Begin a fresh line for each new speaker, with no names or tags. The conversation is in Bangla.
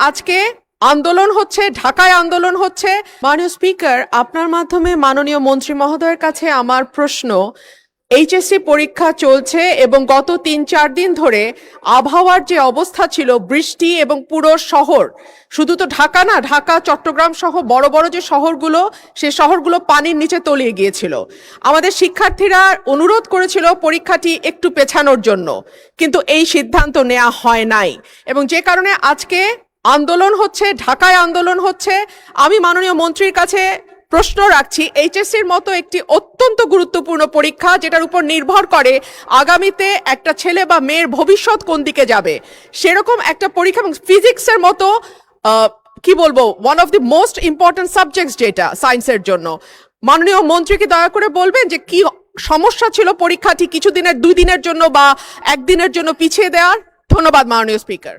আজকে আন্দোলন হচ্ছে, ঢাকায় আন্দোলন হচ্ছে। মাননীয় স্পিকার, আপনার মাধ্যমে মাননীয় মন্ত্রী মহোদয়ের কাছে আমার প্রশ্ন, এইচএসসি পরীক্ষা চলছে এবং গত ৩-৪ দিন ধরে আবহাওয়ার যে অবস্থা ছিল, বৃষ্টি এবং পুরো শহর, শুধু তো ঢাকা না, ঢাকা চট্টগ্রাম সহ বড় বড় যে শহরগুলো, সেই শহরগুলো পানির নিচে তলিয়ে গিয়েছিল। আমাদের শিক্ষার্থীরা অনুরোধ করেছিল পরীক্ষাটি একটু পেছানোর জন্য, কিন্তু এই সিদ্ধান্ত নেওয়া হয় নাই এবং যে কারণে আজকে আন্দোলন হচ্ছে, ঢাকায় আন্দোলন হচ্ছে। আমি মাননীয় মন্ত্রীর কাছে প্রশ্ন রাখছি, এইচএসসির মতো একটি অত্যন্ত গুরুত্বপূর্ণ পরীক্ষা, যেটার উপর নির্ভর করে আগামীতে একটা ছেলে বা মেয়ের ভবিষ্যৎ কোন দিকে যাবে, সেরকম একটা পরীক্ষা, এবং ফিজিক্সের মতো কি বলবো, one of the most important subjects যেটা সায়েন্সের জন্য, মাননীয় মন্ত্রীকে দয়া করে বলবেন যে কি সমস্যা ছিল পরীক্ষাটি কিছুদিনের, 2 দিনের জন্য বা 1 দিনের জন্য পিছিয়ে দেওয়ার। ধন্যবাদ মাননীয় স্পিকার।